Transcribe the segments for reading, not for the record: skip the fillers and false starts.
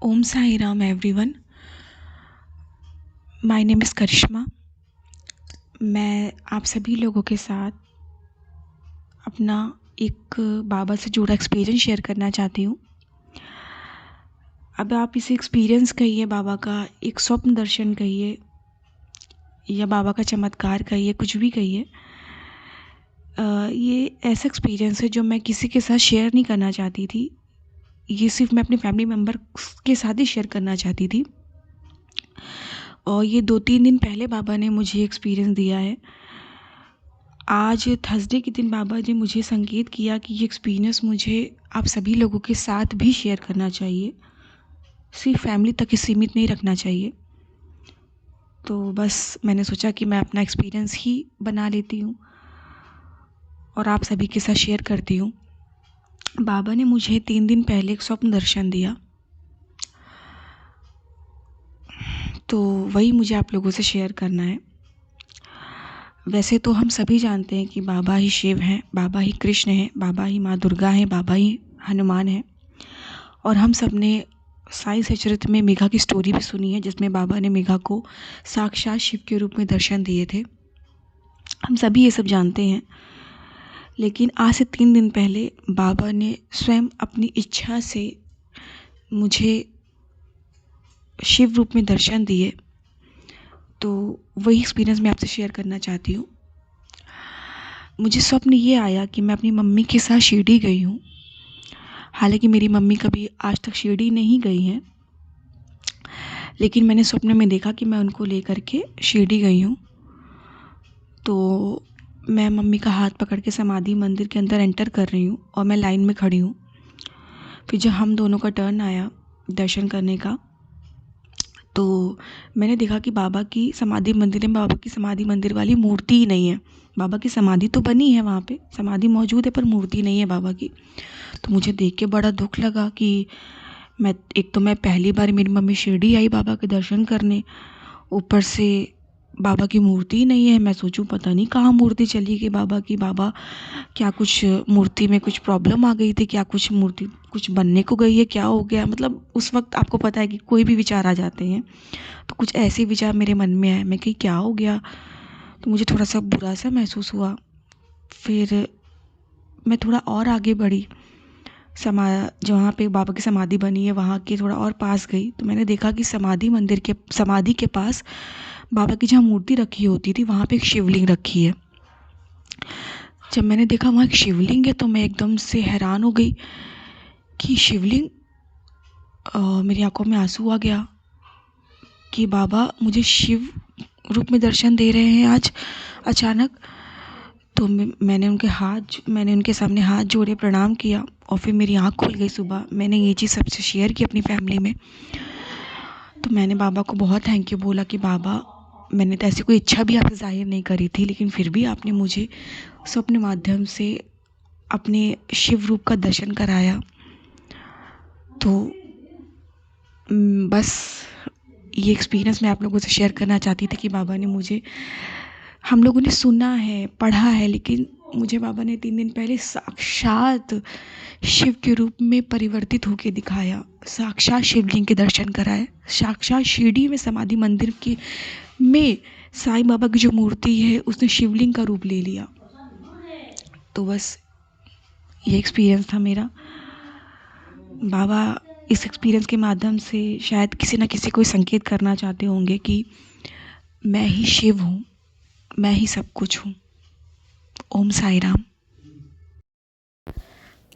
Om Sai Ram everyone. My name is Karishma. मैं आप सभी लोगों के साथ अपना एक बाबा से जुड़ा एक्सपीरियंस शेयर करना चाहती हूँ। अब आप इसे एक्सपीरियंस कहिए, बाबा का एक स्वप्न दर्शन कहिए या बाबा का चमत्कार कहिए, कुछ भी कहिए। ये ऐसा एक्सपीरियंस है जो मैं किसी के साथ शेयर नहीं करना चाहती थी। ये सिर्फ मैं अपने फैमिली मेम्बर के साथ ही शेयर करना चाहती थी। और ये 2-3 दिन पहले बाबा ने मुझे एक्सपीरियंस दिया है। आज थर्सडे के दिन बाबा ने मुझे संकेत किया कि ये एक्सपीरियंस मुझे आप सभी लोगों के साथ भी शेयर करना चाहिए, सिर्फ फैमिली तक ही सीमित नहीं रखना चाहिए। तो बस मैंने सोचा कि मैं अपना एक्सपीरियंस ही बना लेती हूँ और आप सभी के साथ शेयर करती हूँ। बाबा ने मुझे 3 दिन पहले एक स्वप्न दर्शन दिया, तो वही मुझे आप लोगों से शेयर करना है। वैसे तो हम सभी जानते हैं कि बाबा ही शिव हैं, बाबा ही कृष्ण हैं, बाबा ही माँ दुर्गा हैं, बाबा ही हनुमान हैं। और हम सब ने साईं सचरित्र में मेघा की स्टोरी भी सुनी है, जिसमें बाबा ने मेघा को साक्षात शिव के रूप में दर्शन दिए थे। हम सभी ये सब जानते हैं। लेकिन आज से 3 दिन पहले बाबा ने स्वयं अपनी इच्छा से मुझे शिव रूप में दर्शन दिए, तो वही एक्सपीरियंस मैं आपसे शेयर करना चाहती हूँ। मुझे स्वप्न ये आया कि मैं अपनी मम्मी के साथ शिरडी गई हूँ। हालांकि मेरी मम्मी कभी आज तक शिरडी नहीं गई हैं, लेकिन मैंने स्वप्न में देखा कि मैं उनको लेकर के शिरडी गई हूँ। तो मैं मम्मी का हाथ पकड़ के समाधि मंदिर के अंदर एंटर कर रही हूँ और मैं लाइन में खड़ी हूँ। फिर जब हम दोनों का टर्न आया दर्शन करने का, तो मैंने देखा कि बाबा की समाधि मंदिर में बाबा की समाधि मंदिर वाली मूर्ति ही नहीं है। बाबा की समाधि तो बनी है, वहाँ पे समाधि मौजूद है, पर मूर्ति नहीं है बाबा की। तो मुझे देख के बड़ा दुख लगा कि मैं पहली बार मेरी मम्मी शिरडी आई बाबा के दर्शन करने, ऊपर से बाबा की मूर्ति ही नहीं है। मैं सोचूं पता नहीं कहाँ मूर्ति चली गई बाबा की। बाबा क्या कुछ मूर्ति में कुछ प्रॉब्लम आ गई थी क्या, कुछ मूर्ति कुछ बनने को गई है, क्या हो गया। मतलब उस वक्त आपको पता है कि कोई भी विचार आ जाते हैं, तो कुछ ऐसे विचार मेरे मन में आए। मैं कही क्या हो गया, तो मुझे थोड़ा सा बुरा सा महसूस हुआ। फिर मैं थोड़ा और आगे बढ़ी, जहाँ पे बाबा की समाधि बनी है वहाँ के थोड़ा और पास गई, तो मैंने देखा कि समाधि के पास बाबा की जहाँ मूर्ति रखी होती थी वहाँ पे एक शिवलिंग रखी है। जब मैंने देखा वहाँ एक शिवलिंग है, तो मैं एकदम से हैरान हो गई कि शिवलिंग, मेरी आंखों में आंसू आ गया कि बाबा मुझे शिव रूप में दर्शन दे रहे हैं आज अचानक। तो मैंने उनके सामने हाथ जोड़े, प्रणाम किया और फिर मेरी आँख खुल गई। सुबह मैंने ये चीज़ सबसे शेयर की अपनी फैमिली में। तो मैंने बाबा को बहुत थैंक यू बोला कि बाबा, मैंने तो ऐसी कोई इच्छा भी आपसे ज़ाहिर नहीं करी थी, लेकिन फिर भी आपने मुझे स्वप्न माध्यम से अपने शिव रूप का दर्शन कराया। तो बस ये एक्सपीरियंस मैं आप लोगों से शेयर करना चाहती थी कि बाबा ने मुझे, हम लोगों ने सुना है पढ़ा है, लेकिन मुझे बाबा ने 3 दिन पहले साक्षात शिव के रूप में परिवर्तित होकर दिखाया, साक्षात शिवलिंग के दर्शन कराए, साक्षात शिरडी में समाधि मंदिर के में साईं बाबा की जो मूर्ति है उसने शिवलिंग का रूप ले लिया। तो बस ये एक्सपीरियंस था मेरा। बाबा इस एक्सपीरियंस के माध्यम से शायद किसी न किसी को संकेत करना चाहते होंगे कि मैं ही शिव हूँ, मैं ही सब कुछ हूँ। ओम साई राम।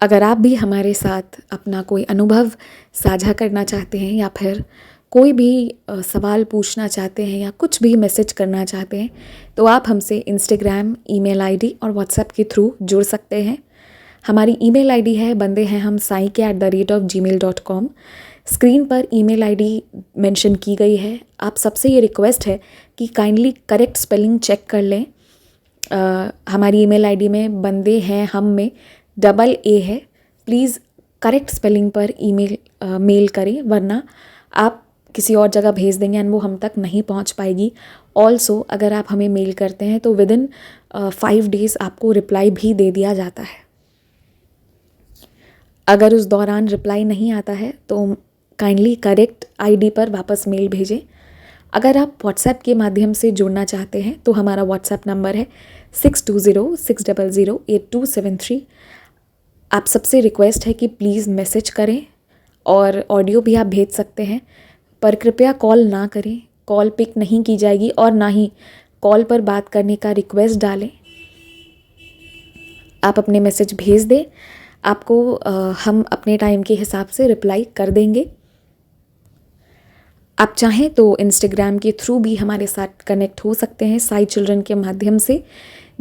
अगर आप भी हमारे साथ अपना कोई अनुभव साझा करना चाहते हैं या फिर कोई भी सवाल पूछना चाहते हैं या कुछ भी मैसेज करना चाहते हैं, तो आप हमसे इंस्टाग्राम, ईमेल आईडी और व्हाट्सएप के थ्रू जुड़ सकते हैं। हमारी ईमेल आईडी है bandeham@gmail.com। स्क्रीन पर ईमेल आईडी मेंशन की गई है। आप सबसे ये रिक्वेस्ट है कि काइंडली करेक्ट स्पेलिंग चेक कर लें। हमारी ईमेल आईडी में बंदे हैं हम में डबल ए है। प्लीज़ करेक्ट स्पेलिंग पर मेल करें, वरना आप किसी और जगह भेज देंगे एंड वो हम तक नहीं पहुंच पाएगी। ऑल्सो अगर आप हमें मेल करते हैं तो विदिन 5 डेज़ आपको रिप्लाई भी दे दिया जाता है। अगर उस दौरान रिप्लाई नहीं आता है तो काइंडली करेक्ट आईडी पर वापस मेल भेजें। अगर आप व्हाट्सएप के माध्यम से जुड़ना चाहते हैं तो हमारा व्हाट्सएप नंबर है 6206008273। आप सबसे रिक्वेस्ट है कि प्लीज़ मैसेज करें और ऑडियो भी आप भेज सकते हैं, पर कृपया कॉल ना करें। कॉल पिक नहीं की जाएगी और ना ही कॉल पर बात करने का रिक्वेस्ट डालें। आप अपने मैसेज भेज दें, आपको हम अपने टाइम के हिसाब से रिप्लाई कर देंगे। आप चाहें तो इंस्टाग्राम के थ्रू भी हमारे साथ कनेक्ट हो सकते हैं साई चिल्ड्रन के माध्यम से,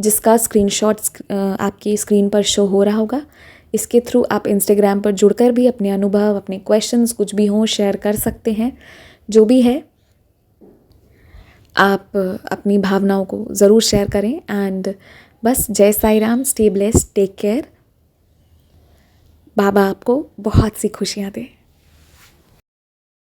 जिसका स्क्रीनशॉट्स आपकी स्क्रीन पर शो हो रहा होगा। इसके थ्रू आप इंस्टाग्राम पर जुड़कर भी अपने अनुभव, अपने क्वेश्चंस कुछ भी हों शेयर कर सकते हैं। जो भी है आप अपनी भावनाओं को ज़रूर शेयर करें। एंड बस जय Sai Ram, stay blessed, take care. बाबा आपको बहुत सी खुशियाँ दें।